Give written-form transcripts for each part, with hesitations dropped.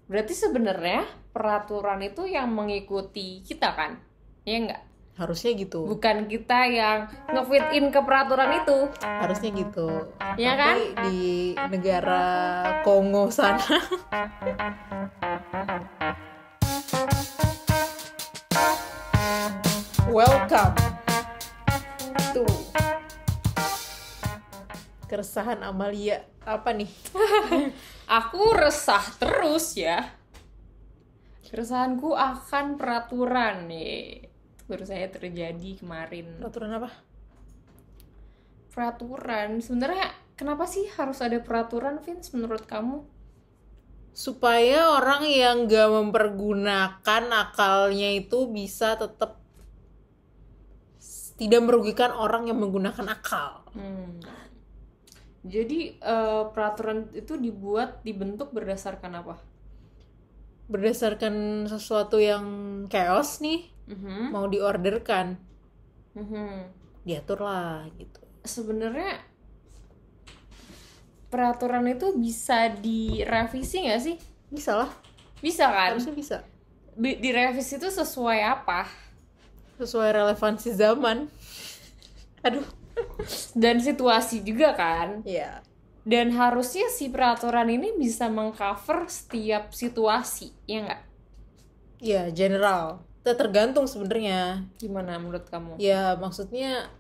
Berarti sebenarnya peraturan itu yang mengikuti kita kan? Ya enggak? Harusnya gitu. Bukan kita yang nge-fit in ke peraturan itu. Harusnya gitu. Ya Tapi kan? di negara Kongo sana welcome to keresahan Amalia. Apa nih? Aku resah terus ya. Keresahanku akan peraturan nih. Baru saya terjadi kemarin. Peraturan apa? Peraturan. Sebenarnya kenapa sih harus ada peraturan, Vince, menurut kamu? Supaya orang yang gak mempergunakan akalnya itu bisa tetap tidak merugikan orang yang menggunakan akal. Jadi peraturan itu dibentuk berdasarkan apa? Berdasarkan sesuatu yang chaos nih, mau diorderkan, diatur lah gitu. Sebenarnya peraturan itu bisa direvisi nggak sih? Bisa lah, Bisa kan? harusnya bisa. Direvisi itu sesuai apa? Sesuai relevansi zaman. Aduh. Dan situasi juga kan? Iya. Dan harusnya si peraturan ini bisa mengcover setiap situasi, ya nggak? Iya, general. Itu tergantung sebenarnya. Gimana menurut kamu? Ya, maksudnya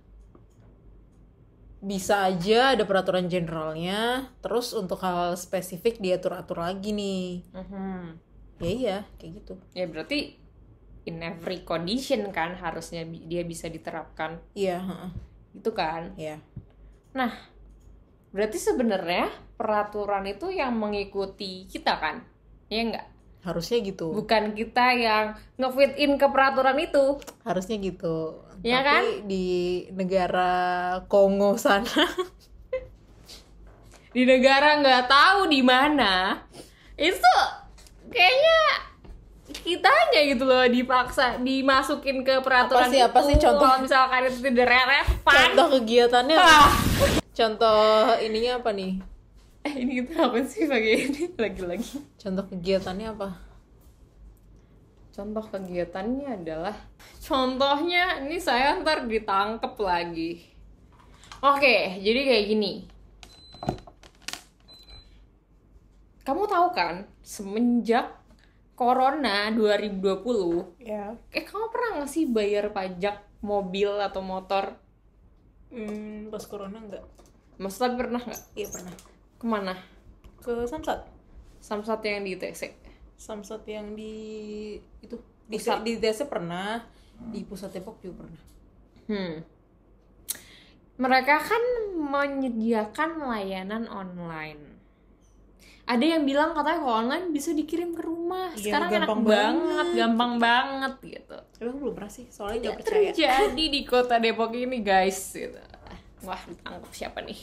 bisa aja ada peraturan generalnya, terus untuk hal spesifik diatur-atur lagi nih. Ya iya, kayak gitu. Ya berarti in every condition kan harusnya dia bisa diterapkan. Iya, Itu kan? Iya. Nah, berarti sebenarnya peraturan itu yang mengikuti kita kan? Ya nggak? Harusnya gitu. Bukan kita yang nge-fit in ke peraturan itu. Harusnya gitu. Ya Tapi kan? di negara Kongo sana Di negara nggak tahu di mana, itu kayaknya kitanya gitu loh dipaksa dimasukin ke peraturan itu. Apa sih contoh? Kalau misalkan itu tidak relevan. contoh kegiatannya contoh ininya apa nih? Ini kita apa sih pakai ini lagi-lagi? Contoh kegiatannya apa? Contoh kegiatannya adalah, contohnya ini saya ntar ditangkep lagi. Oke, jadi kayak gini. Kamu tahu kan, semenjak Corona 2020, Ya. kamu pernah nggak sih bayar pajak mobil atau motor? Pas corona enggak? Maksudnya pernah nggak? Iya pernah. Kemana? Ke Samsat. Samsat yang di ITC? Samsat yang di itu Pusat. di desa pernah, di pusat Depok juga pernah. Mereka kan menyediakan layanan online. Ada yang bilang katanya kalau online bisa dikirim ke rumah. Iya, Sekarang enak gampang banget, gampang banget gitu. Tapi aku belum pernah sih, soalnya Ya, nggak percaya. terjadi di kota Depok ini guys gitu. Wah, ditangkap siapa nih?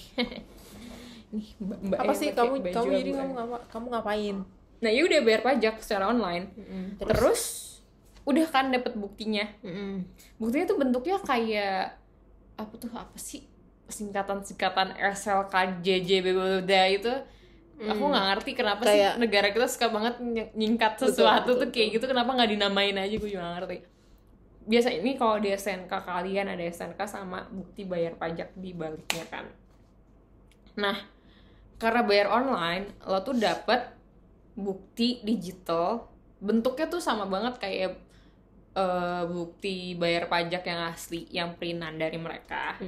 Nih, mbak Apa yang sih pakai baju kamu jadi abu-abu. kamu ngapain? Nah, ya udah bayar pajak secara online. Terus udah kan dapet buktinya. Buktinya tuh bentuknya kayak apa sih? Singkatan SLKJJBBD itu. Aku nggak ngerti kenapa Kayak sih negara kita suka banget nyingkat sesuatu tuh kayak gitu. Kenapa nggak dinamain aja, gue juga nggak ngerti. Biasa ini kalau di SNK kalian ada SNK sama bukti bayar pajak di baliknya kan. Nah, karena bayar online, lo tuh dapet bukti digital, bentuknya tuh sama banget kayak bukti bayar pajak yang asli, yang printan dari mereka.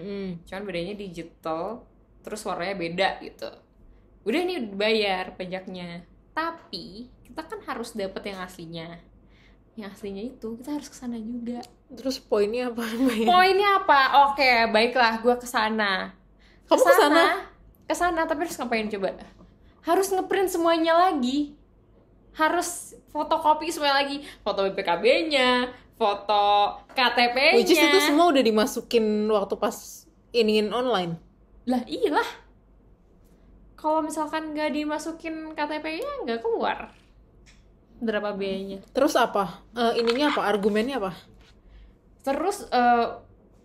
Cuman bedanya digital, terus warnanya beda gitu. Udah nih bayar pajaknya, tapi kita kan harus dapet yang aslinya. Yang aslinya itu kita harus kesana juga. Terus poinnya apa? Poinnya apa? Oke, baiklah, gue kesana. Kamu kesana? Kesana, tapi harus ngapain coba? Harus ngeprint semuanya lagi. Harus fotokopi semuanya lagi. Foto BPKB-nya, foto KTP-nya. Which is itu semua udah dimasukin waktu pas iniin online. Lah iyalah. Kalau misalkan nggak dimasukin KTP-nya, nggak keluar. Berapa biayanya? Terus apa? Ininya apa? Argumennya apa? Terus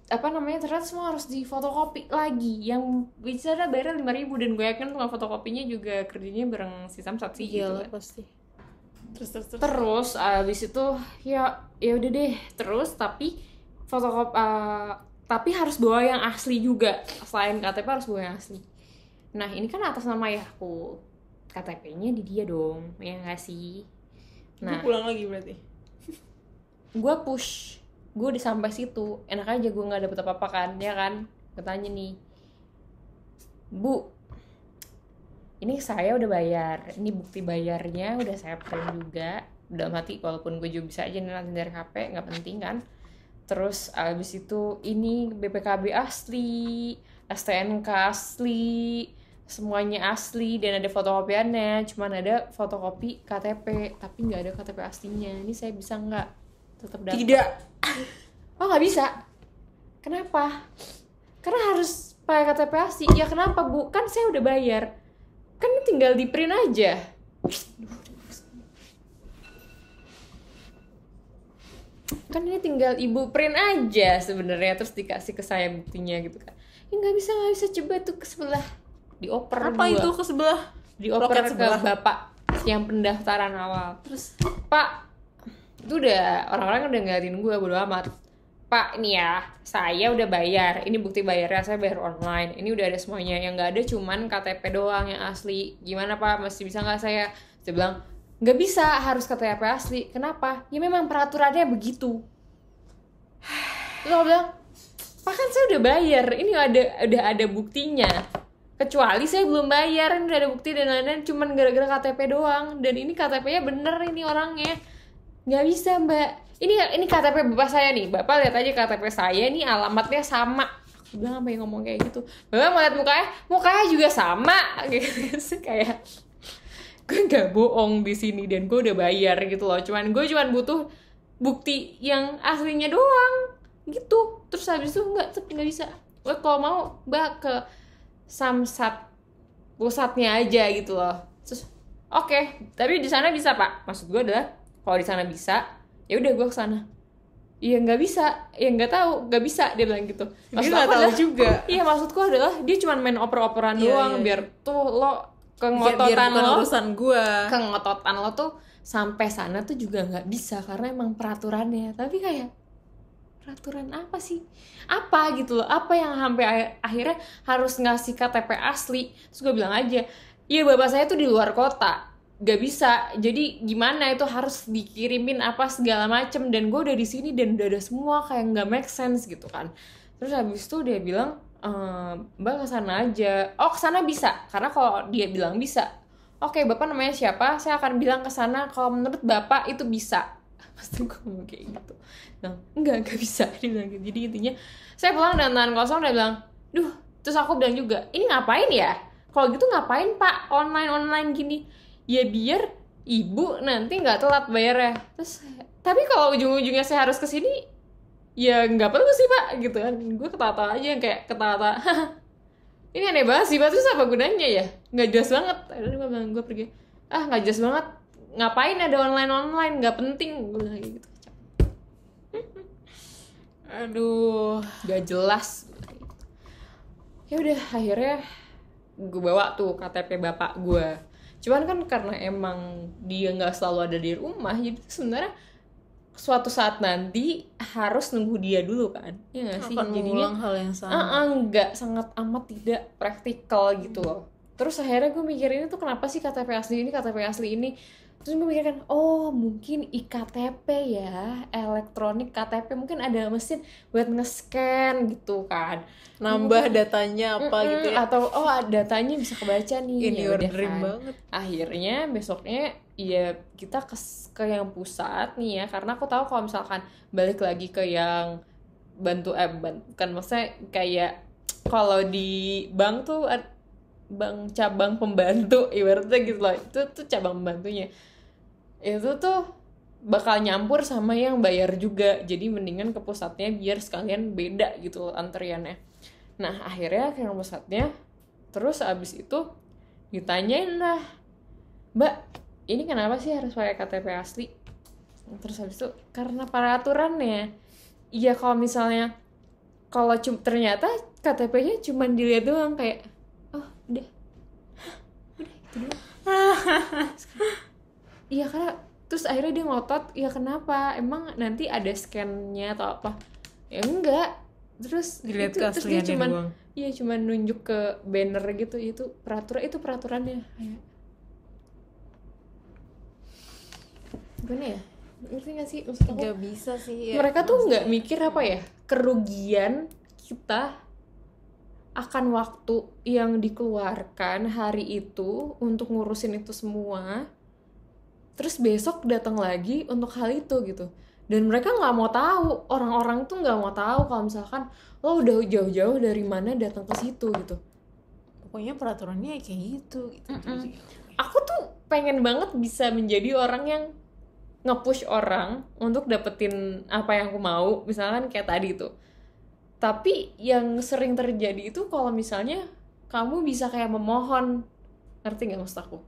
ternyata semua harus difotokopi lagi, yang bicara bayarnya 5.000, dan gue yakin tukang fotokopinya juga kerjanya bareng si Samsat sih. Iya gitu lah kan. pasti. Terus abis itu ya udah deh, terus tapi fotokopi tapi harus bawa yang asli juga, selain KTP harus bawa yang asli. Nah ini kan atas nama ayahku, KTP-nya di dia dong, ya nggak sih? Nah gue pulang lagi berarti. gue push, gue udah sampai situ, enak aja gue nggak dapet apa-apa kan, ya kan? Katanya nih, Bu, ini saya udah bayar, ini bukti bayarnya udah saya print juga, dalam hati walaupun gue juga bisa aja nanti dari HP, nggak penting kan. Terus abis itu ini BPKB asli, STNK asli, semuanya asli dan ada fotokopiannya, cuman ada fotokopi KTP tapi nggak ada KTP aslinya. Ini saya bisa nggak tetap dapat? Tidak. Oh nggak bisa. Kenapa? Karena harus pakai KTP asli. Ya kenapa Bu? Kan saya udah bayar. Kan tinggal di print aja. Kan ini tinggal ibu print aja sebenarnya, terus dikasih ke saya buktinya gitu kan. Ya nggak bisa coba tuh ke sebelah, dioper Apa gua. itu ke sebelah? Dioper ke sebelah. bapak yang pendaftaran awal. Terus Pak, itu udah orang-orang udah ngeliatin gue, bodo amat. Pak, ini ya, saya udah bayar, ini bukti bayarnya, saya bayar online, ini udah ada semuanya, yang nggak ada cuman KTP doang yang asli. Gimana Pak, masih bisa nggak saya? Saya bilang nggak bisa, harus KTP asli. Kenapa? Ya memang peraturannya begitu. Terus aku bilang, Pak kan saya udah bayar, ini udah ada buktinya. Kecuali saya belum bayar, ini udah ada bukti dan lain-lain, cuman gara-gara KTP doang. Dan ini KTP-nya bener ini orangnya. Nggak bisa Mbak, ini KTP bapak saya nih, Bapak lihat aja KTP saya nih, alamatnya sama. Aku bilang apa yang ngomong kayak gitu. Bapak mau lihat mukanya juga sama gitu. Kayak gue nggak bohong di sini dan gue udah bayar gitu loh. Gue cuman butuh bukti yang aslinya doang gitu. Terus habis itu nggak bisa. Gue kalau mau Mbak ke Samsat pusatnya aja gitu loh. Terus oke, tapi di sana bisa Pak. Maksud gue adalah kalau di sana bisa, ya udah gue kesana. Iya nggak bisa, ya nggak tahu, nggak bisa dia bilang gitu. Dia nggak tahu juga. Iya maksudku adalah dia cuma main oper-operan doang, biar tuh lo kengototan biar bukan lo, urusan gue. kengototan lo tuh sampai sana tuh juga nggak bisa karena emang peraturannya. Tapi kayak peraturan apa sih? Apa gitu loh? Apa yang sampai akhirnya harus ngasih KTP asli? Terus gue bilang aja, iya bapak saya tuh di luar kota, gak bisa. Jadi gimana itu harus dikirimin apa segala macem, dan gue udah di sini dan udah ada semua, kayak nggak make sense gitu kan. Terus habis itu dia bilang, Mbak kesana aja. Oh kesana bisa, karena kalau dia bilang bisa, oke bapak namanya siapa? Saya akan bilang kesana. Kalau menurut bapak itu bisa. Pasti gue ngomong kayak gitu. Nah, enggak bisa. Dia bilang gitu. Jadi intinya saya pulang dengan tangan kosong. Dia bilang, duh. Terus aku bilang juga, ini ngapain ya? Kalau gitu ngapain Pak online gini? Ya biar ibu nanti nggak telat bayarnya. Terus tapi kalau ujung-ujungnya saya harus kesini, ya nggak perlu sih Pak gitu kan. Gue ketawa-tawa aja, kayak ketawa-tawa. Ini aneh banget sih Pak, terus apa gunanya ya? Nggak jelas banget. Akhirnya gue bilang, gue pergi, nggak jelas banget, ngapain ada online nggak penting, gue bilang gitu. Aduh, nggak jelas. Ya udah akhirnya gue bawa tuh KTP bapak gue. Cuman kan karena emang dia nggak selalu ada di rumah, jadi sebenarnya suatu saat nanti harus nunggu dia dulu kan, ya nggak sih? akan Jadinya mengulang hal yang sama. nggak, sangat amat tidak praktikal gitu loh. Terus akhirnya gue mikirin itu kenapa sih KTP asli ini. Terus gue mikirkan, oh mungkin iKTP ya, elektronik KTP, mungkin ada mesin buat nge-scan gitu kan, Nambah datanya apa gitu ya. atau datanya bisa kebaca nih. Ini Ya udah dream kan. banget. Akhirnya besoknya ya kita ke yang pusat nih ya, karena aku tahu kalau misalkan balik lagi ke yang kan maksudnya kayak kalau di bank tuh bank cabang pembantu ibaratnya gitu loh, itu tuh cabang pembantunya itu tuh bakal nyampur sama yang bayar juga, jadi mendingan ke pusatnya biar sekalian beda gitu loh antriannya. Nah akhirnya ke yang pusatnya, terus abis itu ditanyain lah, Mbak ini kenapa sih harus pakai KTP asli? Terus habis itu karena peraturannya. Iya kalau misalnya ternyata KTP-nya cuma dilihat doang, kayak udah itu doang. Iya karena Terus akhirnya dia ngotot, ya kenapa, emang nanti ada scan-nya atau apa? Ya enggak. Terus Dilihat terus dia keasliannya doang. Iya cuman nunjuk ke banner gitu, itu peraturannya. Gimana ya? Ngerti gak sih maksud aku? Nggak bisa sih ya, Mereka tuh nggak mikir apa ya, kerugian kita akan waktu yang dikeluarkan hari itu untuk ngurusin itu semua, terus besok datang lagi untuk hal itu gitu. Dan mereka nggak mau tahu, orang-orang tuh nggak mau tahu kalau misalkan lo udah jauh-jauh dari mana datang ke situ gitu. Pokoknya peraturannya kayak gitu. Aku tuh pengen banget bisa menjadi orang yang nge-push orang untuk dapetin apa yang aku mau, misalkan kayak tadi tuh. Tapi yang sering terjadi itu kalau misalnya kamu bisa kayak memohon, ngerti nggak maksud aku?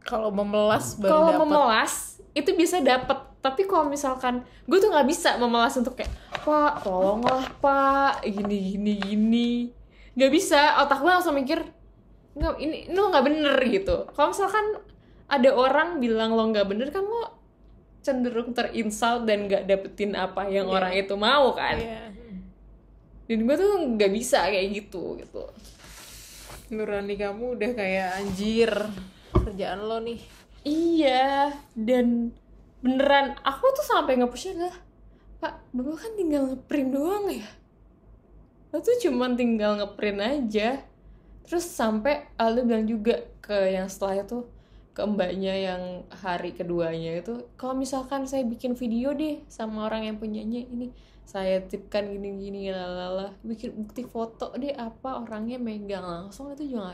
Kalau memelas baru Kalau dapat. memelas itu bisa dapet, tapi kalau misalkan gue tuh nggak bisa memelas untuk kayak, Pak tolonglah Pak, gini, nggak bisa. Otak gue langsung mikir, nggak, ini lo nggak bener gitu. Kalau misalkan ada orang bilang lo nggak bener, kan lo cenderung terinsult dan nggak dapetin apa yang orang itu mau kan. Dan gue tuh nggak bisa kayak gitu. Nurani kamu udah kayak anjir, kerjaan lo nih. Iya, dan beneran aku tuh sampai nge-pushnya lah, Pak, Bapak kan tinggal ngeprint doang ya, lo tuh cuman tinggal ngeprint aja. Terus sampai Aldo bilang juga ke yang setelah itu, ke mbaknya yang hari keduanya itu, kalau misalkan saya bikin video deh sama orang yang punyanya ini, saya tipkan gini lalala, bikin bukti foto deh apa orangnya megang langsung, itu juga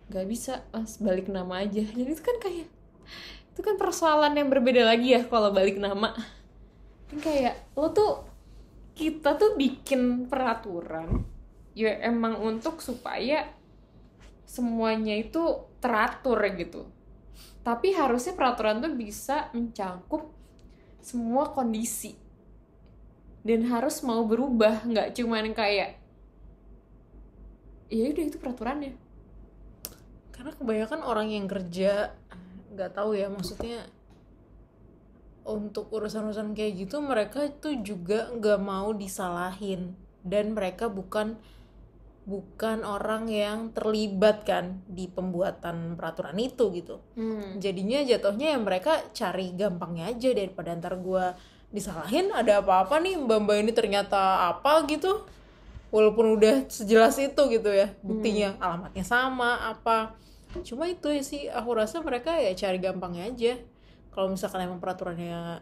nggak bisa mas, balik nama aja. Jadi itu kan kayak, itu kan persoalan yang berbeda lagi ya kalau balik nama. Kan kayak lo tuh, kita tuh bikin peraturan ya emang untuk supaya semuanya itu teratur gitu. Tapi harusnya peraturan tuh bisa mencakup semua kondisi dan harus mau berubah, nggak cuman kayak ya udah itu peraturannya. Karena kebanyakan orang yang kerja nggak tahu ya, maksudnya untuk urusan-urusan kayak gitu mereka tuh juga nggak mau disalahin, dan mereka bukan orang yang terlibat kan di pembuatan peraturan itu gitu. Jadinya jatuhnya ya mereka cari gampangnya aja, daripada ntar gue disalahin ada apa-apa nih mbak ini ternyata apa gitu, walaupun udah sejelas itu gitu ya buktinya, alamatnya sama apa. Cuma itu ya sih, aku rasa mereka ya cari gampangnya aja. Kalau misalkan emang peraturannya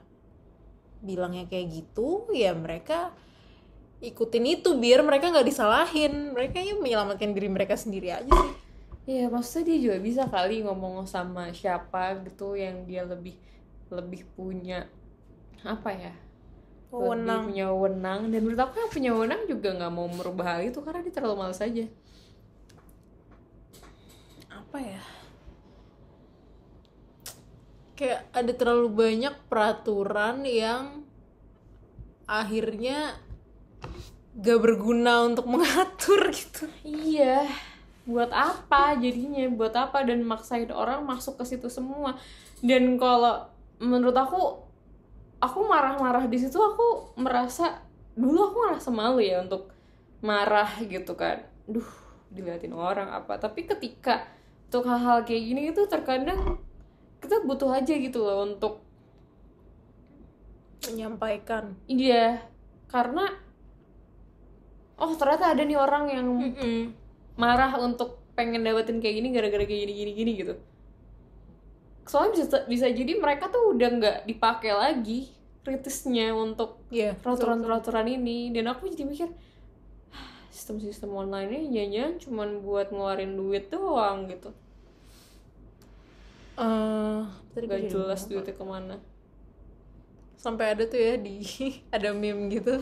bilangnya kayak gitu, ya mereka ikutin itu biar mereka nggak disalahin. Mereka ya menyelamatkan diri mereka sendiri aja sih. Iya, maksudnya dia juga bisa kali ngomong sama siapa gitu yang dia lebih punya apa ya, lebih punya wewenang. Dan menurut aku yang punya wewenang juga nggak mau merubah hal itu karena dia terlalu malas aja. Apa ya, kayak ada terlalu banyak peraturan yang akhirnya gak berguna untuk mengatur gitu. Iya, buat apa jadinya, buat apa, dan maksain orang masuk ke situ semua. Dan kalau menurut aku marah-marah di situ, aku merasa dulu aku merasa malu ya untuk marah gitu kan, diliatin orang apa. Tapi ketika untuk hal-hal kayak gini itu terkadang kita butuh aja gitu loh untuk menyampaikan. Iya, karena oh ternyata ada nih orang yang marah untuk pengen dapetin kayak gini gara-gara kayak gini gitu. Soalnya bisa jadi mereka tuh udah nggak dipakai lagi kritisnya untuk peraturan-peraturan ini. Dan aku jadi mikir, sistem-sistem online ini jangan cuman buat ngeluarin duit doang gitu. Gak jelas duitnya kemana. Sampai ada tuh ya ada meme gitu,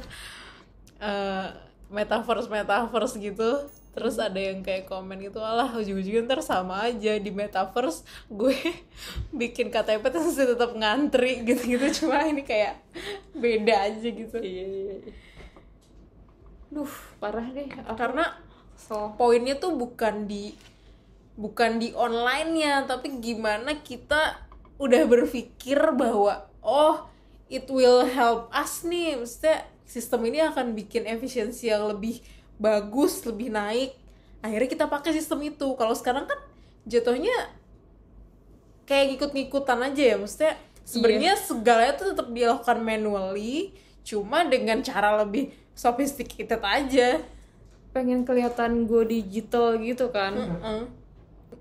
metaverse gitu. Terus ada yang kayak komen gitu, alah ujung-ujungnya ntar sama aja di metaverse gue bikin KTP terus tetap ngantri gitu-gitu, cuma ini kayak beda aja gitu. Iya. Parah deh. Karena poinnya tuh bukan bukan di online-nya, tapi gimana kita udah berpikir bahwa it will help us nih, maksudnya sistem ini akan bikin efisiensi yang lebih bagus, lebih naik, akhirnya kita pakai sistem itu. Kalau sekarang kan jatuhnya kayak ngikut-ngikutan aja ya, maksudnya sebenarnya segalanya tuh tetap dilakukan manually, cuma dengan cara lebih sophisticated aja. Pengen kelihatan go digital gitu kan.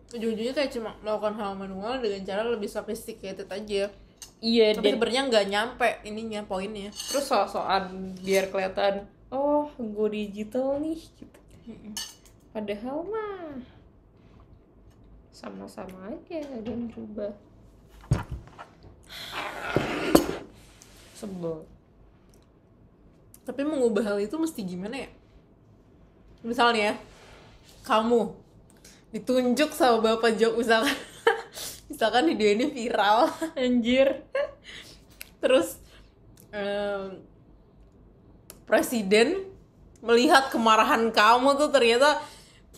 Ujung-ujungnya kayak cuma melakukan hal manual dengan cara lebih sophisticated aja. Iya, Tapi sebenarnya nggak nyampe ininya, poinnya. Terus soal-soal biar kelihatan go digital nih gitu. Padahal mah sama-sama aja, ada yang berubah. Sebel. Tapi mengubah hal itu mesti gimana ya? Misalnya kamu ditunjuk sama Bapak Jok misalkan video ini viral, Anjir. terus presiden melihat kemarahan kamu tuh ternyata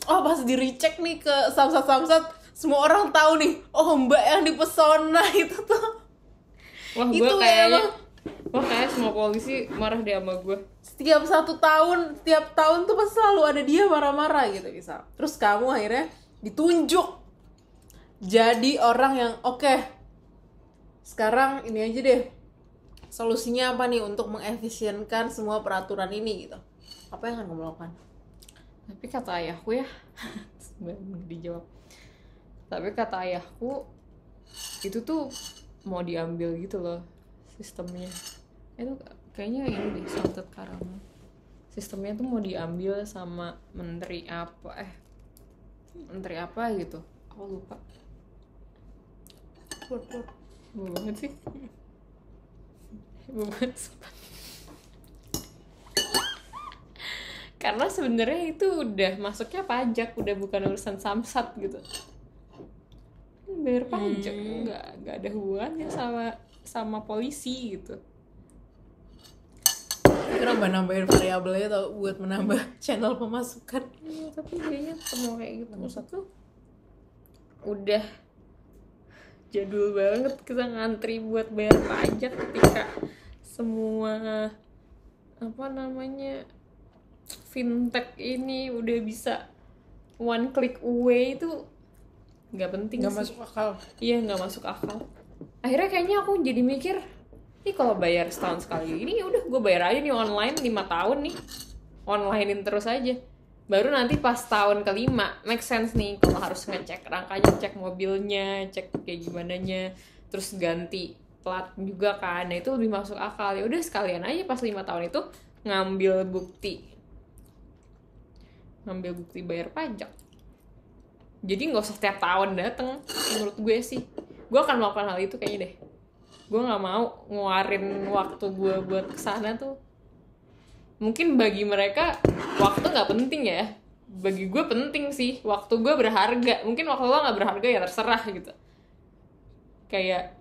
pas di recheck nih ke Samsat, semua orang tahu nih, Mbak yang dipesona itu tuh. Wah, itu kayak semua polisi marah deh sama gue. Setiap tiap tahun tuh pasti selalu ada dia marah-marah gitu misal. Terus kamu akhirnya ditunjuk jadi orang yang sekarang ini aja deh, solusinya apa nih untuk mengefisienkan semua peraturan ini gitu. Apa yang akan kamu lakukan? Tapi kata ayahku ya, sebenarnya dijawab. Tapi kata ayahku itu tuh mau diambil gitu loh sistemnya. Itu kayaknya ini deh Santet Karama. Sistemnya tuh mau diambil sama menteri apa gitu. Aku lupa. Gue banget sih. Gue banget sempat. Karena sebenarnya itu udah masuknya pajak, udah bukan urusan samsat gitu. Bayar pajak, nggak ada hubungannya sama polisi gitu. Itu nambah-nambahin variabelnya tau buat menambah channel pemasukan. Iya, tapi kayaknya semua kayak gitu. Maksud tuh udah jadul banget kita ngantri buat bayar pajak ketika semua fintech ini udah bisa one click away. Itu nggak penting Nggak sih. masuk akal. Iya, nggak masuk akal. Akhirnya kayaknya aku jadi mikir, nih kalau bayar setahun sekali ini udah gue bayar aja nih online 5 tahun nih, onlinein terus aja. Baru nanti pas tahun kelima make sense nih kalau harus ngecek rangkanya, cek mobilnya, cek kayak gimana nya, terus ganti plat juga kan. Nah itu lebih masuk akal. Ya udah sekalian aja pas 5 tahun itu ngambil bukti bayar pajak. Jadi nggak usah setiap tahun dateng. Menurut gue sih, gue akan melakukan hal itu kayaknya deh. Gue nggak mau ngeluarin waktu gue buat kesana tuh. Mungkin bagi mereka waktu nggak penting ya, bagi gue penting sih. Waktu gue berharga. Mungkin waktu lo nggak berharga ya terserah gitu. Kayak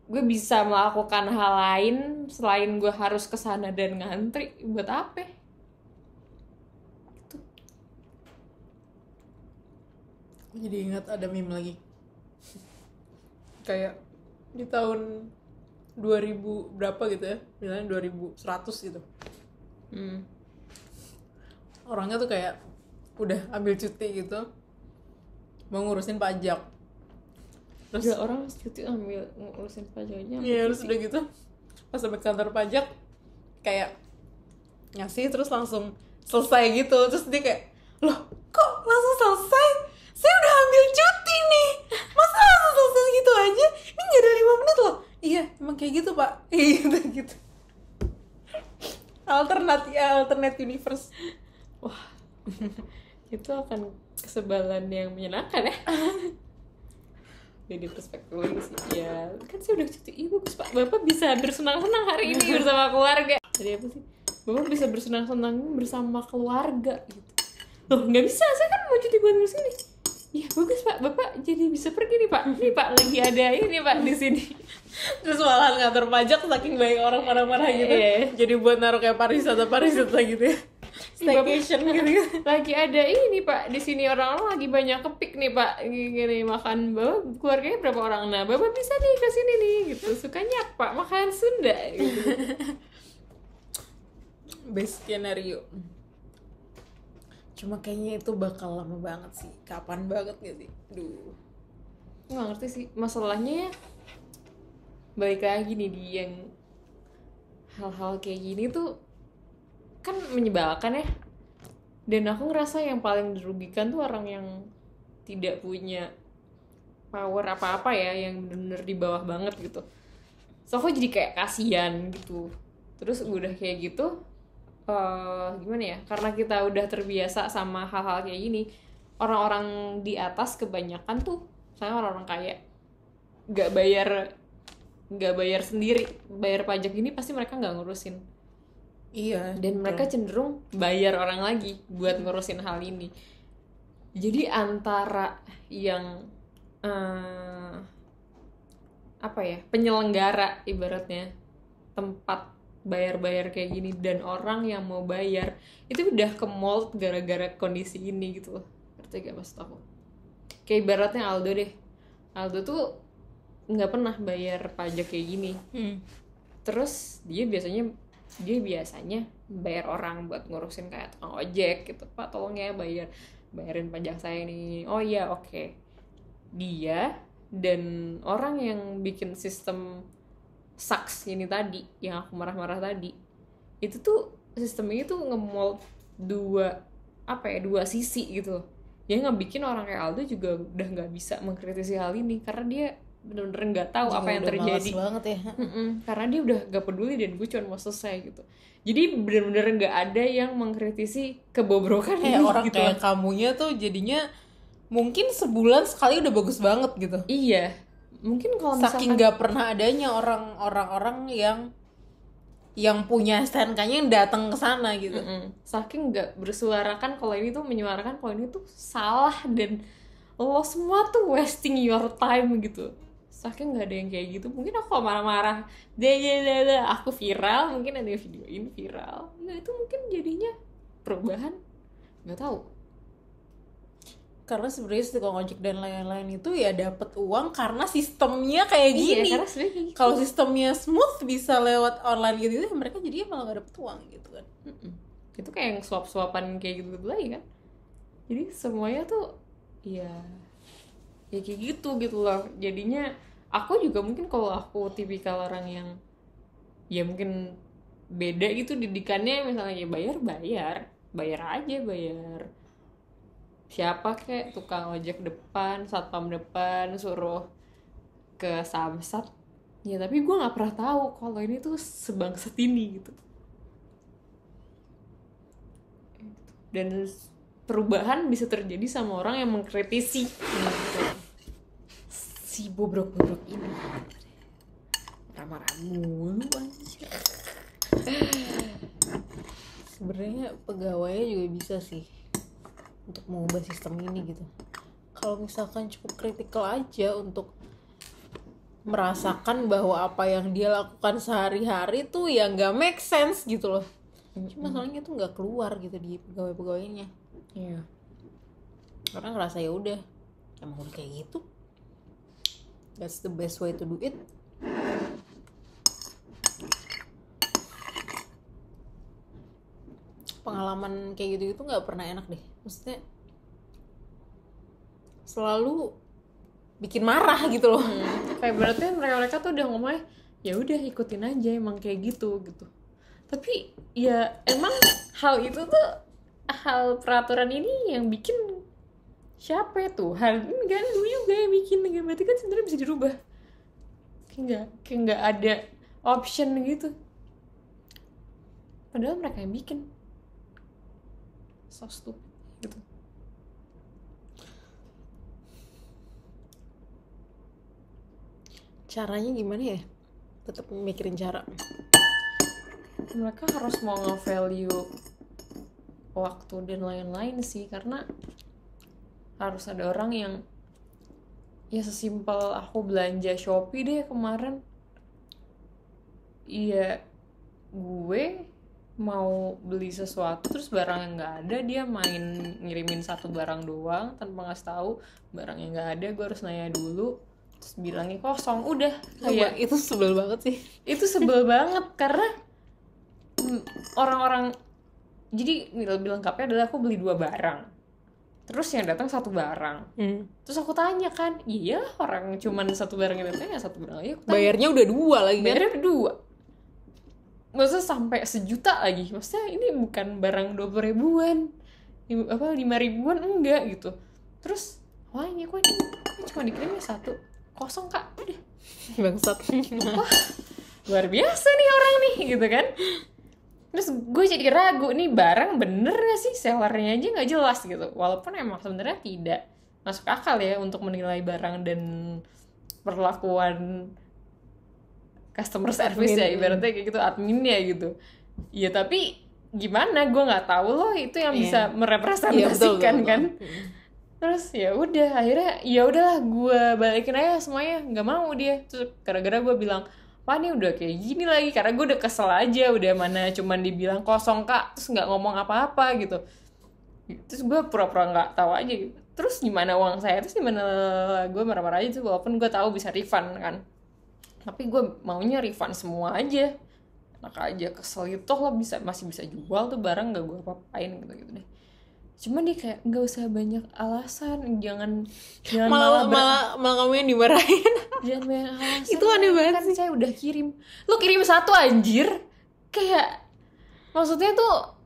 gue bisa melakukan hal lain selain gue harus kesana dan ngantri. Buat apa? Gitu. Jadi ingat ada meme lagi. Kayak di tahun 2000 berapa gitu ya, misalnya 2100 gitu. Orangnya tuh kayak udah ambil cuti gitu, mau ngurusin pajak. Terus ya, orang cuti ambil ngurusin pajaknya. Iya, terus udah gitu pas sampai kantor pajak kayak ngasih terus langsung selesai gitu. Terus dia kayak, loh kok langsung selesai? Saya udah ambil cuti nih, masa langsung selesai gitu aja? Ini gak ada 5 menit loh. Iya, emang kayak gitu pak. Gitu. Alternate universe. Wah, itu akan kesebalan yang menyenangkan ya. Jadi perspektif lagi sih. Ya, kan saya udah cuti. Iya bagus pak, bapak bisa bersenang-senang hari ini bersama keluarga. Jadi apa sih? Bapak bisa bersenang-senang bersama keluarga gitu. Loh, nggak bisa, saya kan mau cuti buat ngurus ini. Iya bagus pak, bapak jadi bisa pergi nih pak. Nih pak, lagi ada ini pak di sini. Terus malah ngantor pajak saking banyak orang marah-marah gitu. Jadi buat naruh kayak pariwisata gitu ya. staycation gitu. Lagi ada ini Pak, di sini orang-orang lagi banyak kepik nih Pak, gini makan. Bapak keluarganya berapa orang? Nah Bapak bisa nih ke sini nih gitu, sukanya Pak makanan Sunda gitu. Best skenario. Cuma kayaknya itu bakal lama banget sih. Kapan banget gak sih? Duh. Nggak ngerti sih masalahnya ya, balik lagi nih di yang hal-hal kayak gini tuh kan menyebalkan ya, dan aku ngerasa yang paling dirugikan tuh orang yang tidak punya power apa-apa ya, yang bener-bener di bawah banget gitu. So aku jadi kayak kasihan gitu. Terus udah kayak gitu gimana ya, karena kita udah terbiasa sama hal-hal kayak gini, orang-orang di atas kebanyakan tuh saya orang-orang kaya nggak bayar sendiri, bayar pajak ini pasti mereka nggak ngurusin. Iya. Dan mereka cenderung bayar orang lagi buat ngurusin hal ini. Jadi antara yang apa ya, penyelenggara ibaratnya tempat bayar-bayar kayak gini dan orang yang mau bayar, itu udah ke mold gara-gara kondisi ini gitu loh. Ngerti gak maksud aku? Kayak ibaratnya Aldo deh. Aldo tuh nggak pernah bayar pajak kayak gini. Terus dia biasanya bayar orang buat ngurusin kayak tukang ojek gitu. Pak tolong ya bayarin pajak saya ini. Oh iya oke. Dia dan orang yang bikin sistem SAKS ini tadi, yang aku marah-marah tadi, itu tuh sistem ini tuh nge-mold dua sisi gitu. Dia ngebikin orang kayak Aldo juga udah nggak bisa mengkritisi hal ini karena dia bener-bener nggak tahu juga apa yang udah terjadi. malas banget ya. Karena dia udah nggak peduli dan gue cuma mau selesai gitu. Jadi bener-bener nggak ada yang mengkritisi kebobrokan ini Orang gitu. kayak kamunya tuh jadinya mungkin sebulan sekali udah bagus banget gitu. Iya, mungkin kalau misalkan Saking nggak pernah adanya orang-orang yang punya STNK-nya yang datang ke sana gitu. saking nggak bersuarakan kalau ini tuh, menyuarakan kalau ini tuh salah dan lo semua tuh wasting your time gitu. Saking nggak ada yang kayak gitu, mungkin aku marah-marah, aku viral, mungkin ada yang videoin viral, nah itu mungkin jadinya perubahan, nggak tahu. Karena sebenarnya si tukang ojek dan lain-lain itu ya dapat uang karena sistemnya kayak gini. Karena sebenarnya kayak gitu. Kalau sistemnya smooth bisa lewat online gitu, mereka jadinya malah gak dapet uang gitu kan. Itu kayak yang suap-suapan kayak gitu lagi kan. Jadi semuanya tuh ya kayak gitu loh. Jadinya aku juga mungkin kalau aku tipikal orang yang ya mungkin beda gitu didikannya, misalnya ya bayar aja, bayar siapa kek, tukang ojek depan, satpam depan, suruh ke samsat ya, tapi gue nggak pernah tahu kalau ini tuh sebangsat ini gitu. Dan perubahan bisa terjadi sama orang yang mengkritisi si bobrok-bobrok ini. Marah-marah mulu anjir. Sebenarnya pegawainya juga bisa sih untuk mengubah sistem ini gitu. Kalau misalkan cukup kritikal aja untuk merasakan bahwa apa yang dia lakukan sehari-hari tuh ya nggak make sense gitu loh. Cuma masalahnya tuh nggak keluar gitu di pegawai-pegawainya. Iya. Karena ngerasa ya udah emang udah kayak gitu. That's the best way to do it. Pengalaman kayak gitu-gitu nggak pernah enak deh. Maksudnya selalu bikin marah gitu loh. Kayak berarti mereka tuh udah ngomongnya ya udah ikutin aja emang kayak gitu. Tapi ya emang hal itu tuh, hal peraturan ini yang bikin siapa ya Tuhan? Kan lu juga yang bikin, berarti kan sebenarnya bisa dirubah. Kayak nggak ada option gitu. Padahal mereka yang bikin. So stupid gitu. Caranya gimana ya? Tetap mikirin cara. Mereka harus mau nge-value waktu dan lain-lain sih, karena harus ada orang yang ya sesimpel aku belanja Shopee deh kemarin, iya gue mau beli sesuatu terus barangnya nggak ada, dia main ngirimin satu barang doang tanpa ngasih tahu barangnya nggak ada. Gue harus nanya dulu terus bilangnya kosong, udah. Kayak itu sebel banget sih. itu sebel banget karena orang-orang, jadi lebih lengkapnya adalah aku beli 2 barang terus yang datang 1 barang. Terus aku tanya kan, iya orang cuman 1 barang yang datang ya 1 barang aja. Bayarnya udah 2 lagi kan? Bayarnya udah 2. Maksudnya sampai sejuta lagi. Maksudnya ini bukan barang 20 ribuan, 5 ribuan, enggak gitu. Terus wahnya kok ini cuma dikirimnya 1 kosong kak, udah. Bangsat. Wah luar biasa nih orang nih gitu kan. Terus gue jadi ragu nih barang bener gak sih, sellernya aja nggak jelas gitu. Walaupun emang sebenarnya tidak masuk akal ya untuk menilai barang dan perlakuan customer service ya, ibaratnya kayak gitu, adminnya gitu. Ya tapi gimana, gue nggak tahu loh itu yang bisa merepresentasikan kan. Terus ya udah akhirnya ya udahlah gue balikin aja semuanya, nggak mau dia. Terus gara-gara gue bilang, wah ini udah kayak gini lagi, karena gue udah kesel aja, udah mana cuman dibilang kosong kak, terus nggak ngomong apa-apa gitu. Terus gue pura-pura nggak tahu aja gitu. Terus gimana uang saya, terus gimana, gue marah-marah aja tuh, walaupun gue tahu bisa refund kan, tapi gue maunya refund semua aja. Enak aja, kesel gitu lah, masih bisa jual tuh barang, nggak gue apa-apain gitu deh. Cuman dia kayak nggak usah banyak alasan, jangan malah kamu yang dimarahin. Jangan banyak alasan. Itu aneh banget kan sih. Saya udah kirim, lu kirim 1 anjir. Kayak maksudnya tuh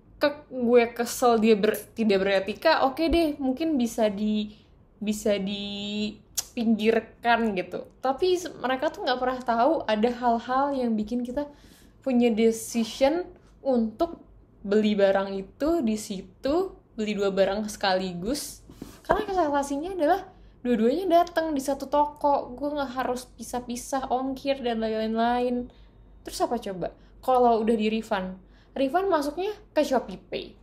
gue kesel dia tidak beretika. Oke deh, mungkin bisa dipinggirkan gitu. Tapi mereka tuh nggak pernah tahu ada hal-hal yang bikin kita punya decision untuk beli barang itu di situ, beli 2 barang sekaligus. Karena kalkulasinya adalah dua-duanya datang di satu toko, gue nggak harus pisah-pisah ongkir dan lain-lain. Terus apa coba? Kalau udah di refund masuknya ke Shopee Pay.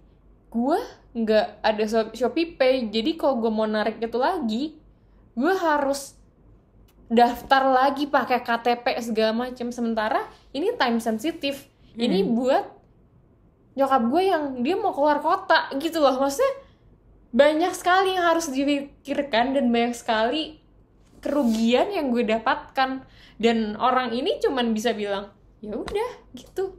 Gue nggak ada Shopee Pay, jadi kalau gue mau narik itu lagi, gue harus daftar lagi pakai KTP segala macam. Sementara ini time sensitive. Ini buat nyokap gue yang dia mau keluar kota gitu loh. Maksudnya banyak sekali yang harus dipikirkan dan banyak sekali kerugian yang gue dapatkan, dan orang ini cuman bisa bilang ya udah gitu.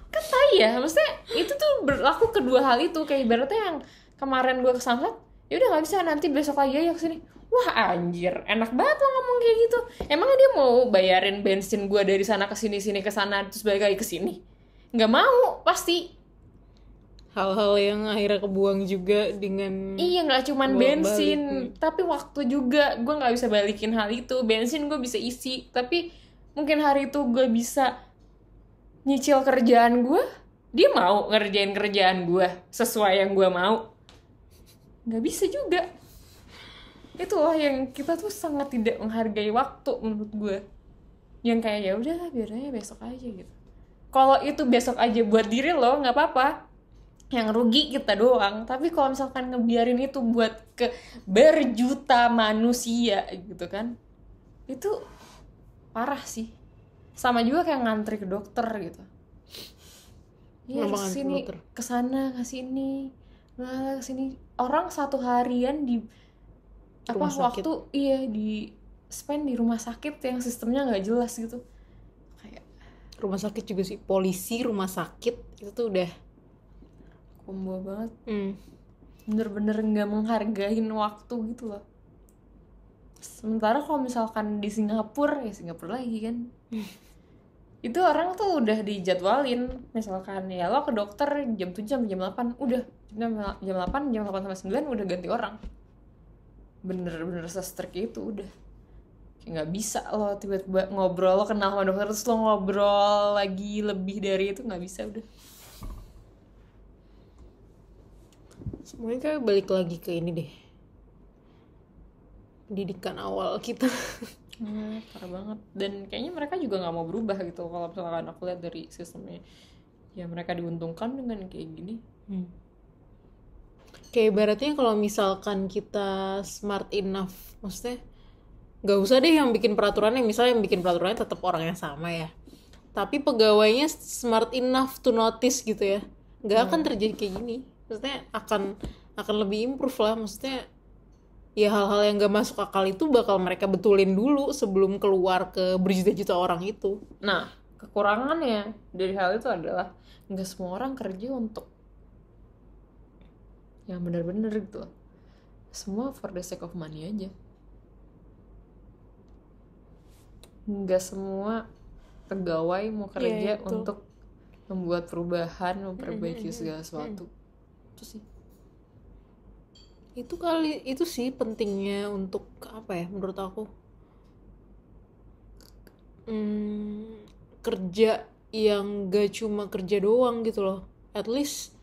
Kan tai ya, maksudnya itu tuh berlaku kedua hal itu. Kayak ibaratnya yang kemarin gue kesangkut, ya udah nggak bisa, nanti besok lagi aja kesini. Wah anjir, enak banget lo ngomong kayak gitu. Emangnya dia mau bayarin bensin gue dari sana ke sini ke sana terus balik lagi ke sini? Nggak mau pasti. Hal-hal yang akhirnya kebuang juga dengan nggak cuman bensin tapi waktu juga. Gue nggak bisa balikin hal itu. Bensin gue bisa isi, tapi mungkin hari itu gue bisa nyicil kerjaan gue, dia mau ngerjain kerjaan gue sesuai yang gue mau, nggak bisa juga. Itulah yang kita tuh sangat tidak menghargai waktu menurut gue. Yang kayak ya udahlah biar aja besok aja gitu. Kalau itu besok aja buat diri lo nggak apa-apa, yang rugi kita doang. Tapi kalau misalkan ngebiarin itu buat ke berjuta manusia gitu kan, itu parah sih. Sama juga kayak ngantri ke dokter gitu. Iya kesini, kesana, kesini, nah kesini. Orang 1 harian di waktu di spend di rumah sakit yang sistemnya nggak jelas gitu. Kayak rumah sakit juga sih, polisi rumah sakit itu tuh udah combo banget. Bener-bener nggak menghargain waktu gitu loh. Sementara kalau misalkan di Singapura, ya Singapura lagi kan, itu orang tuh udah dijadwalin, misalkan ya lo ke dokter jam 7 sampai jam 8, udah jam 8 sampai 9 udah ganti orang. Bener-bener se-strict itu udah. Kayak nggak bisa lo tiba-tiba ngobrol, lo kenal sama dokter terus lo ngobrol lagi lebih dari itu, nggak bisa udah. Semuanya kayak balik lagi ke ini deh, pendidikan awal kita. Parah banget. Dan kayaknya mereka juga nggak mau berubah gitu. Kalau misalkan aku lihat dari sistemnya, ya mereka diuntungkan dengan kayak gini. Kayak ibaratnya kalau misalkan kita smart enough, maksudnya nggak usah deh yang bikin peraturannya, misalnya yang bikin peraturannya tetap orang yang sama ya, tapi pegawainya smart enough to notice gitu ya, nggak akan terjadi kayak gini. Maksudnya akan lebih improve lah. Maksudnya ya hal-hal yang gak masuk akal itu bakal mereka betulin dulu sebelum keluar ke berjuta-juta orang itu. Nah, kekurangannya dari hal itu adalah nggak semua orang kerja untuk yang benar-benar gitu. Semua for the sake of money aja. Nggak semua pegawai mau kerja untuk membuat perubahan, memperbaiki segala sesuatu. Itu sih. Itu sih pentingnya untuk apa ya menurut aku, kerja yang gak cuma kerja doang gitu loh. At least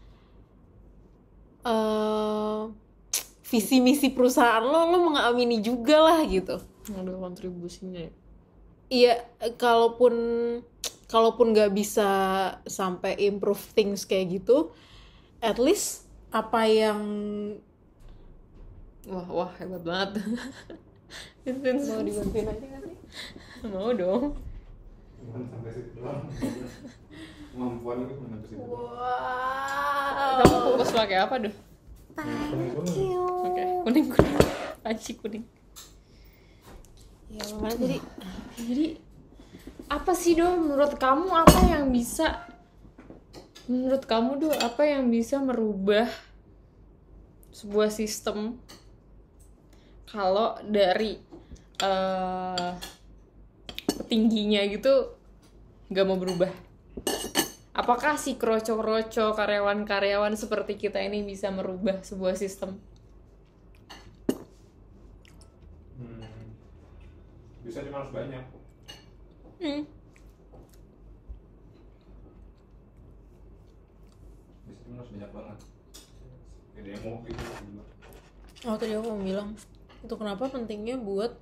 visi misi perusahaan lo mengamini juga lah gitu. Ada kontribusinya ya. Iya, kalaupun nggak bisa sampai improve things kayak gitu, at least apa yang wah hebat banget. mau dibantuin aja nggak sih? Mau dong. Sampai situ doang. Kemampuan itu sampai situ. Wow. Kamu fokus pakai apa deh? Thank you. Oke, kuning. Aci kuning. Ya mana tadi? Jadi apa sih menurut kamu apa yang bisa merubah sebuah sistem kalau dari petingginya gitu nggak mau berubah? Apakah si kroco-kroco karyawan-karyawan seperti kita ini bisa merubah sebuah sistem? Bisa, cuma harus banyak. Bisa, cuma harus banyak banget. Kayak demo gitu. Tadi aku mau bilang itu kenapa pentingnya buat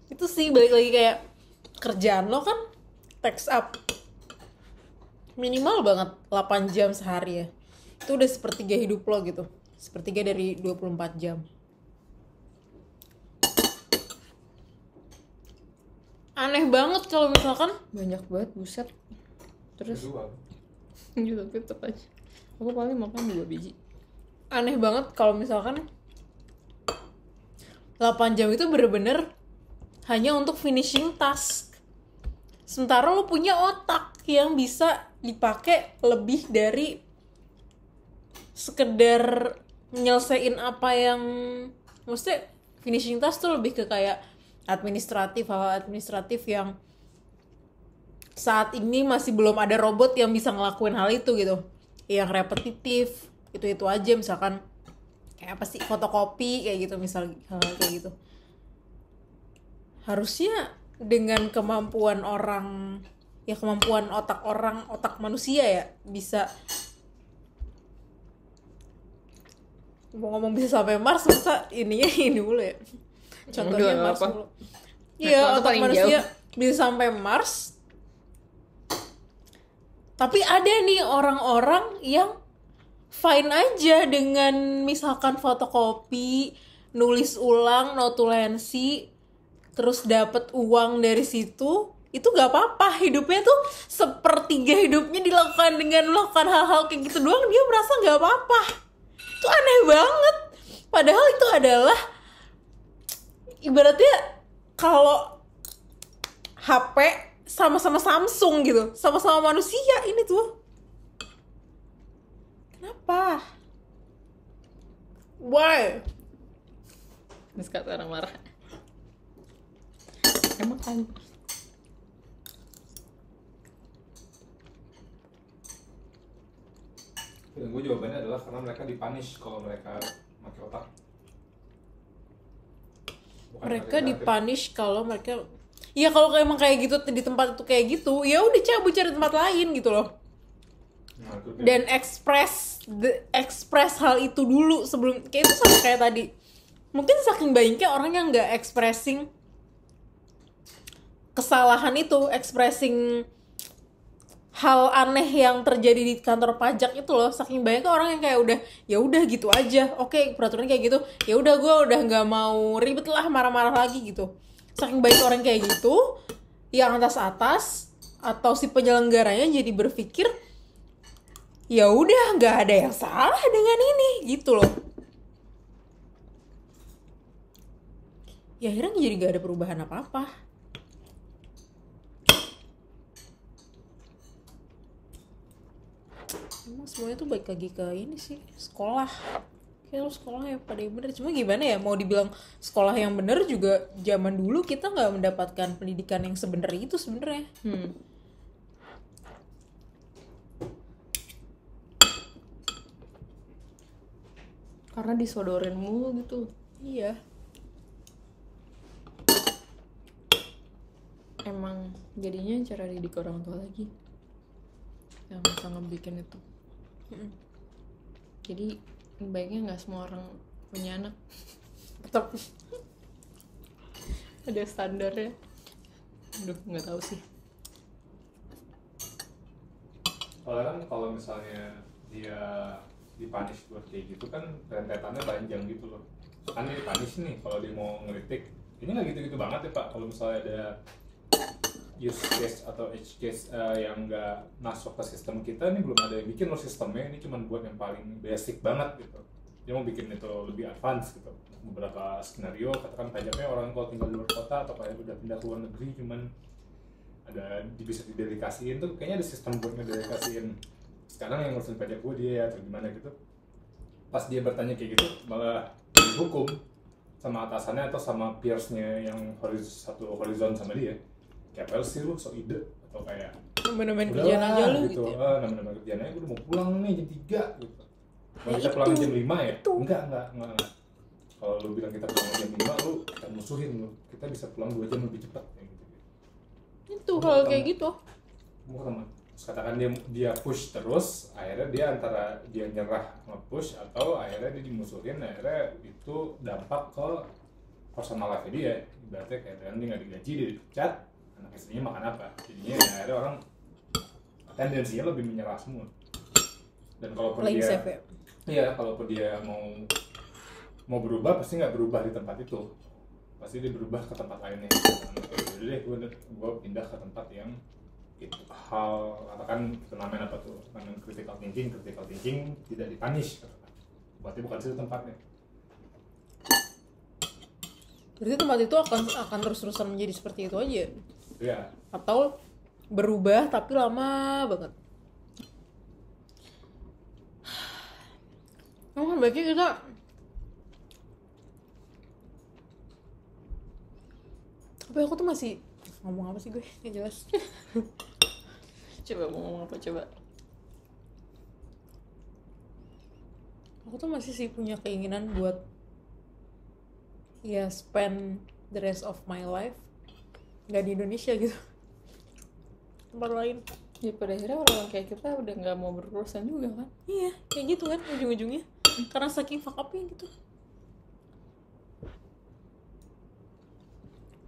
itu sih, balik lagi kayak kerjaan lo kan takes up minimal banget 8 jam sehari ya. Itu udah sepertiga hidup lo gitu, sepertiga dari 24 jam. Aneh banget kalau misalkan Banyak banget, buset. Terus gitu tetep aja. Aku paling makan 2 biji. aneh banget kalau misalkan 8 jam itu bener-bener hanya untuk finishing task. Sementara lo punya otak yang bisa dipakai lebih dari sekedar nyelesain apa yang, maksudnya finishing task tuh lebih ke kayak administratif, hal administratif yang saat ini masih belum ada robot yang bisa ngelakuin hal itu gitu. Yang repetitif, itu aja, misalkan kayak apa sih, fotokopi kayak gitu, misal hal kayak gitu. Harusnya dengan kemampuan orang, ya kemampuan otak manusia ya, bisa ngomong bisa sampai Mars, masa ininya ini dulu ya. Contohnya Mars dulu. Iya, otak manusia bisa sampai Mars. Tapi ada nih orang-orang yang fine aja dengan misalkan fotokopi, nulis ulang, notulensi, terus dapat uang dari situ. Itu gak apa-apa, hidupnya tuh sepertiga hidupnya dilakukan dengan melakukan hal-hal kayak gitu doang, dia merasa gak apa-apa. Itu aneh banget. Padahal itu adalah ibaratnya kalau HP sama-sama Samsung gitu, sama-sama manusia ini tuh. Kenapa? Why? Terus kata orang marah. Emang kan Dan gue jawabannya adalah karena mereka dipunish kalau mereka pakai otak. Bukan Mereka pakai dipunish kalau mereka, ya kalau emang kayak gitu di tempat itu kayak gitu, ya udah cabut cari tempat lain gitu loh. Nah, itu dia. Dan express hal itu dulu sebelum, kayak itu sama kayak tadi. Mungkin saking banyaknya orang yang nggak expressing kesalahan itu, expressing hal aneh yang terjadi di kantor pajak itu loh, saking banyaknya orang yang kayak ya udah gitu aja, oke peraturan kayak gitu, ya udah gue udah nggak mau ribet lah, marah-marah lagi gitu. Saking banyak orang kayak gitu, yang atas atau si penyelenggaranya jadi berpikir ya udah nggak ada yang salah dengan ini gitu loh. Ya akhirnya jadi nggak ada perubahan apa-apa. Emang semuanya tuh balik lagi ke ini sih, sekolah. Kayak lo sekolah yang pada yang bener. Cuma gimana ya, mau dibilang sekolah yang bener juga zaman dulu kita nggak mendapatkan pendidikan yang sebenarnya itu sebenarnya. Karena disodorin mulu gitu. Iya. Emang jadinya cara didik orang tua lagi yang bisa ngebikin itu. Jadi baiknya nggak semua orang punya anak. Tetap Ada standarnya. Aduh, nggak tahu sih. Kalau misalnya dia dipunish buat kayak gitu kan rentetannya panjang gitu loh. Kan dia dipunish nih kalau dia mau ngeritik. Ini nggak gitu-gitu banget ya Pak. Kalau misalnya ada use case atau edge case yang nggak masuk ke sistem kita, ini belum ada yang bikin loh sistemnya. Ini cuma buat yang paling basic banget gitu. Dia mau bikin itu lebih advance gitu. Beberapa skenario katakan pajaknya orang kalau tinggal di luar kota atau kayak udah pindah ke luar negeri cuman ada bisa didedikasiin tuh, kayaknya ada sistem buat ngededikasiin sekarang yang ngurusin pajak gue dia atau gimana gitu. Pas dia bertanya kayak gitu malah dihukum sama atasannya atau sama peersnya yang satu horizon sama dia. Kayak apa sih lu so ide atau kayak nemen-nemen kerjaan aja lu gitu. Nemen-nemen kerjaan aja gue udah mau pulang nih jam 3 gitu. Kalau kita pulang jam 5 ya? Enggak. Kalau lu bilang kita pulang jam 5, lu kita musuhin lu. Kita bisa pulang 2 jam lebih cepat kayak gitu. Itu hal kayak gitu. Teman. Terus katakan dia push terus, akhirnya dia antara dia nyerah nge-push atau akhirnya dia dimusuhin, akhirnya itu dampak ke personal life dia. Berarti kayak dia nggak digaji, dia dipecat, anak istrinya makan apa? Jadinya ya, akhirnya orang tendensinya lebih menyerah semua. Dan kalaupun Playing dia safe ya? Iya, kalaupun dia mau berubah pasti nggak berubah di tempat itu, pasti dia berubah ke tempat lainnya. Jadi deh gue pindah ke tempat yang itu hal katakan fenomen apa tuh, fenomen critical thinking tidak dipunish, berarti bukan situ tempatnya. Berarti tempat itu akan terus-terusan menjadi seperti itu aja. Iya. Atau berubah tapi lama banget. Oh, baiknya kita aku tuh masih ngomong apa sih gue? Nggak jelas. Coba mau ngomong apa coba? Aku tuh masih sih punya keinginan buat ya spend the rest of my life nggak di Indonesia gitu, tempat lain. Ya pada akhirnya orang kayak kita udah nggak mau berurusan juga kan? Iya, kayak gitu kan ujung-ujungnya. Karena saking fuck up-nya gitu.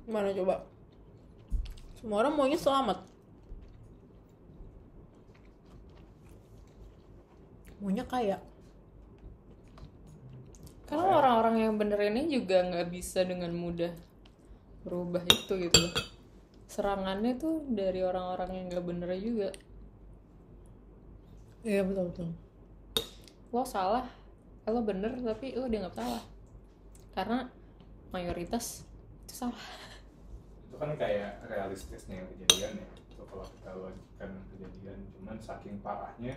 Gimana coba? Semua orang maunya selamat. Maunya kaya. Karena orang-orang yang bener ini juga nggak bisa dengan mudah berubah itu gitu loh. Serangannya tuh dari orang-orang yang nggak bener juga. Iya betul. Lo salah, lo bener tapi lo dianggap salah. Karena mayoritas itu salah. Itu kan kayak realistisnya yang kejadian ya. Itu kalau kita logikkan kejadian, cuman saking parahnya,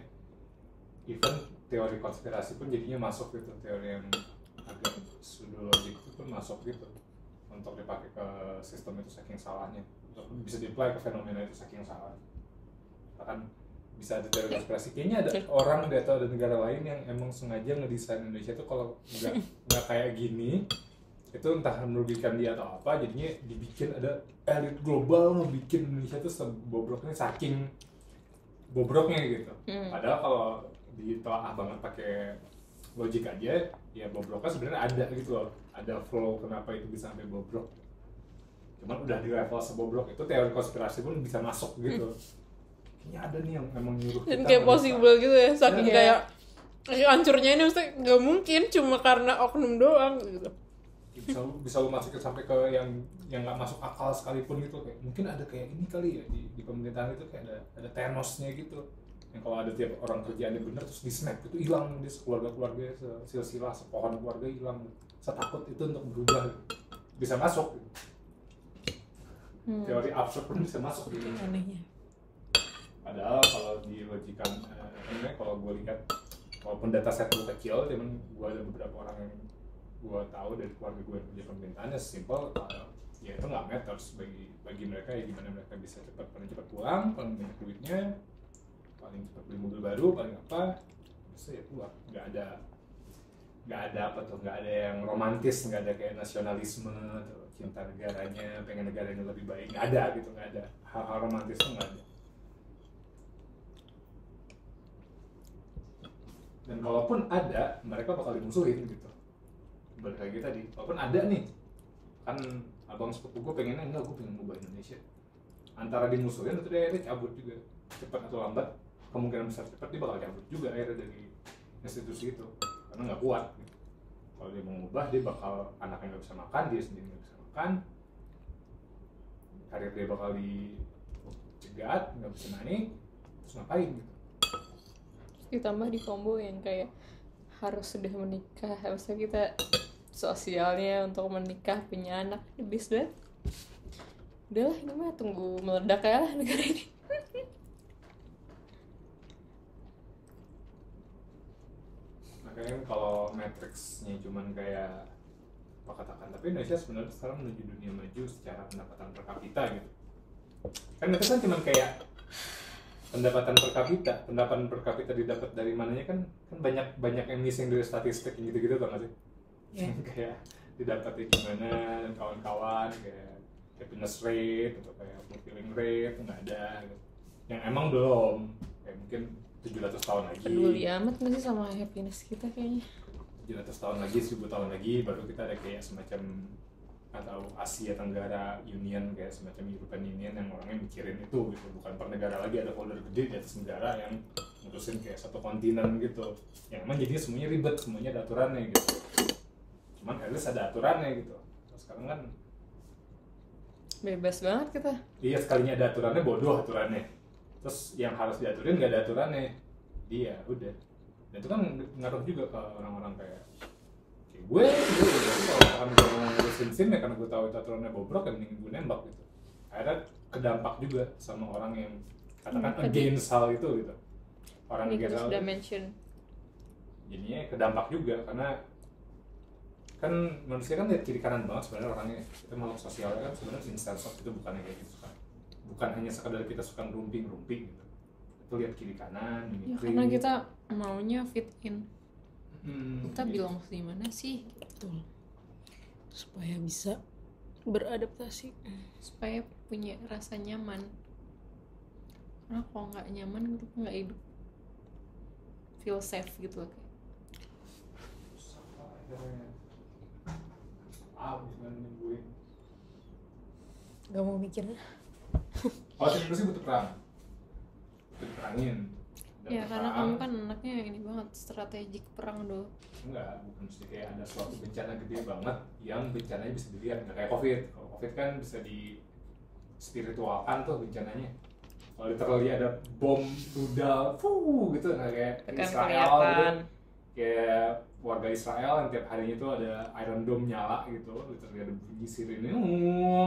even teori konspirasi pun jadinya masuk gitu, teori yang agak pseudologik itu pun masuk gitu untuk dipakai ke sistem itu saking salahnya, bisa di-apply ke fenomena itu saking salah. Bahkan bisa ada teori konspirasi, kayaknya ada orang atau ada negara lain yang emang sengaja ngedesain Indonesia itu kalau nggak kayak gini itu entah merugikan dia atau apa, jadinya dibikin ada elit global ngebikin Indonesia itu sebobroknya saking bobroknya gitu. Padahal kalau ditelaah banget pakai logik aja, ya bobroknya sebenarnya ada gitu loh, ada flow kenapa itu bisa sampai bobrok. Cuman udah di level sebobrok itu teori konspirasi pun bisa masuk gitu. Kayaknya ada nih yang emang nyuruh Dan kita kayak possible gitu ya, saking Iya. kayak hancurnya ini maksudnya nggak mungkin cuma karena oknum doang gitu. bisa lu masukin sampai ke yang nggak masuk akal sekalipun gitu, kayak mungkin ada kayak ini kali ya di pemerintahan itu, kayak ada Thanosnya gitu, yang kalau ada tiap orang kerjaannya bener terus di snap itu hilang, di keluarga silsilah sepohon keluarga hilang, setakut itu untuk berubah gitu. Bisa masuk gitu. Teori absurd pun bisa masuk gitu. Anehnya. Padahal kalau di logikan kalau gue lihat, walaupun data set gue kecil, cuman gue ada beberapa orang yang gue tahu dari keluarga gue yang kerja pemerintahannya simple, ya itu nggak matters bagi mereka, ya gimana mereka bisa paling cepat pulang, paling banyak duitnya, paling cepat beli mobil baru, paling apa, bisa ya pulang. Nggak ada apa tuh, nggak ada yang romantis, nggak ada kayak nasionalisme atau cinta negaranya, pengen negaranya lebih baik, nggak ada gitu, nggak ada hal-hal romantis tuh nggak ada. Dan kalaupun ada, mereka bakal dimusuhin gitu. Balik lagi tadi, walaupun ada nih, kan abang sepupu gue pengennya, enggak, gue pengen ngubah Indonesia. Antara dimusuhin atau dia akhirnya cabut juga, cepat atau lambat, kemungkinan besar cepat dia bakal cabut juga akhirnya dari institusi itu, karena nggak kuat gitu. Kalau dia mau ngubah, dia bakal, anaknya nggak bisa makan, dia sendiri nggak bisa makan, karir dia bakal dicegat, nggak bisa naik, terus ngapain gitu. Ditambah di combo yang kayak harus sudah menikah, harusnya kita sosialnya untuk menikah, punya anak, habis banget. Udahlah, ini mah tunggu meledak ya lah negara ini. Makanya kalau matriksnya cuman kayak apa katakan, tapi Indonesia sebenarnya sekarang menuju dunia maju secara pendapatan per kapita gitu. Kan itu kan cuman kayak pendapatan per kapita didapat dari mananya, kan banyak yang missing dari statistik gitu tau gak sih? Yeah. Kayak didapatnya gimana dan kawan-kawan, kayak happiness rate atau kayak fulfilling rate nggak ada gitu. Yang emang belum, kayak mungkin 700 tahun lagi. Peduli amat nggak sih sama happiness kita kayaknya. 700 tahun lagi, 1000 tahun lagi baru kita ada kayak semacam, atau Asia Tenggara Union, kayak semacam European Union yang orangnya mikirin itu gitu, bukan per negara lagi, ada folder gede di atas negara yang ngurusin kayak satu kontinen gitu, yang emang jadinya semuanya ribet, semuanya ada aturannya gitu, cuman at least ada aturannya gitu. Nah, sekarang kan bebas banget kita. Iya, sekalinya ada aturannya bodoh aturannya, terus yang harus diaturin nggak ada aturannya, dia udah. Dan itu kan ngaruh juga ke orang-orang kayak gue kalau gue mau ngurusin SIM ya karena gue tahu itu aturannya bobrok, ya mending gue nembak gitu. Akhirnya kedampak juga sama orang yang katakan against hal itu gitu. Orang against hal mention. Jadinya kedampak juga, karena kan manusia kan lihat kiri kanan banget sebenarnya orangnya. Kita makhluk sosial kan sebenarnya instance of itu bukannya kayak gitu kan. Bukan hanya sekadar kita suka ngerumping-rumping gitu. Itu lihat kiri kanan, ya karena kita maunya fit in. Kita bilang di mana sih? Betul. Supaya bisa beradaptasi, supaya punya rasa nyaman. Karena kalau nggak nyaman kita nggak hidup feel safe gitu loh. Gak mau mikir. Oh, sih butuh perang, butuh perangin. Ya karena kamu kan anaknya ini banget, strategik perang doh. Enggak, bukan mesti kayak ada suatu bencana gede banget yang bencananya bisa dilihat, nggak kayak COVID. Kalau COVID kan bisa di spiritualkan tuh bencananya. Kalau literally ada bom rudal, gitu, nggak kayak Israel gitu. Kayak warga Israel yang tiap harinya tuh ada Iron Dome nyala gitu, literally ada bunyi sirene,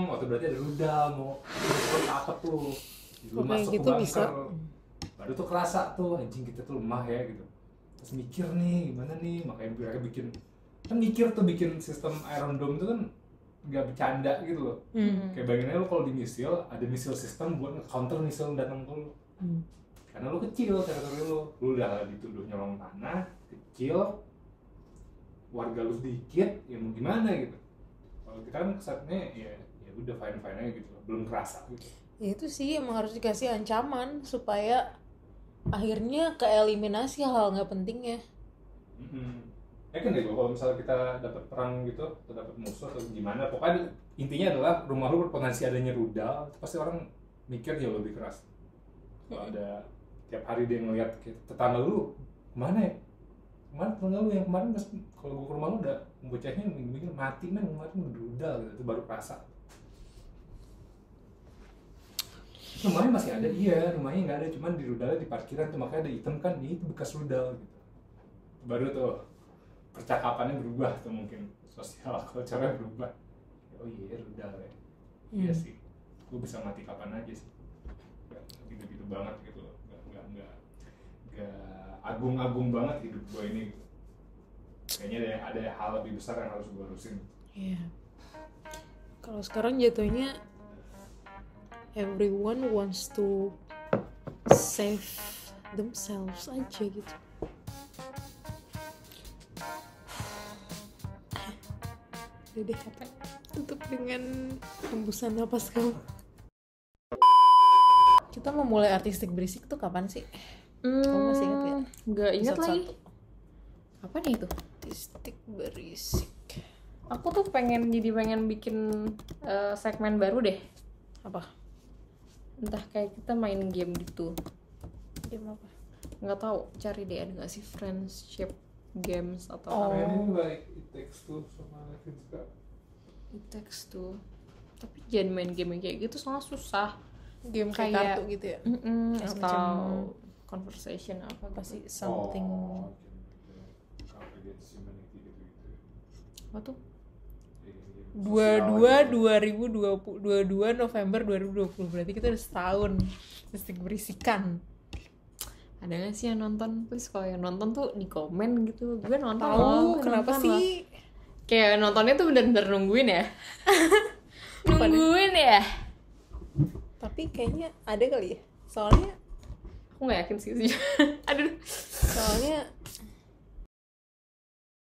waktu berarti ada rudal mau apa tuh, lu masuk gitu ke bunker. Bisa. Baru tuh kerasa tuh anjing kita tuh lemah ya gitu. Terus mikir nih gimana nih, makanya mereka bikin sistem Iron Dome itu kan nggak bercanda gitu loh. Kayak bayanginnya lo kalau di misil ada misil sistem buat counter misil datang ke lo. Karena lo kecil teritori lo udah dituduh nyolong tanah, kecil, warga lo sedikit, ya mau gimana gitu. Kalau kita kan kesannya ya udah fine aja gitu, belum kerasa gitu. Ya itu sih emang harus dikasih ancaman supaya akhirnya keeliminasi hal nggak pentingnya. Ya kan gitu, kalau misalnya kita dapat perang gitu, atau dapat musuh atau gimana, pokoknya intinya adalah rumah lu berpotensi adanya rudal, pasti orang mikir jauh lebih keras. Kalau ada tiap hari dia ngeliat tetangga lu kemana ya, Kemarin pernah lu yang kemarin pas kalau gue ke rumah lu udah bocahnya mikir mati men, kemarin udah rudal gitu, itu baru kerasa. Rumahnya masih ada, iya rumahnya nggak ada, cuman di rudalnya di parkiran tuh, makanya ada item kan, itu bekas rudal gitu. Baru tuh percakapannya berubah tuh, mungkin sosial culture-nya berubah. Oh iya rudal ya. Iya sih, gue bisa mati kapan aja sih, nggak gitu-gitu banget gitu loh, nggak agung-agung banget hidup gue ini gitu. Kayaknya ada hal lebih besar yang harus gue urusin. Iya. Kalau sekarang jatuhnya everyone wants to save themselves aja gitu. Udah deh, tutup dengan hembusan napas kamu. Kita mau mulai artistik berisik tuh kapan sih? Kamu masih ingat ya? Nggak ingat Episode lagi. 1. Apa nih itu? Artistik berisik. Aku tuh pengen bikin segmen baru deh. Apa? Entah kayak kita main game gitu. Game apa? Nggak tahu, cari deh ada nggak sih friendship games atau Oh. apa. Ini baik It Takes Two sama Finska. It Takes Two. Tapi jangan main game yang kayak gitu soalnya susah. Game kayak Kayak- kartu gitu ya? Kayak Atau macam- conversation apa Apa gitu. sih? Something. Oh, Card Against Humanity gitu-gitu. Apa tuh? 22 November 2020, berarti kita udah setahun artistik berisikan. Ada nggak sih yang nonton? Please kalau yang nonton tuh di komen gitu. Gue nonton loh, Tahu gue kenapa nonton loh. sih? Kayak nontonnya tuh bener-bener nungguin ya. Nungguin ya. Tapi kayaknya ada kali ya. Soalnya Aku nggak yakin sih. Aduh.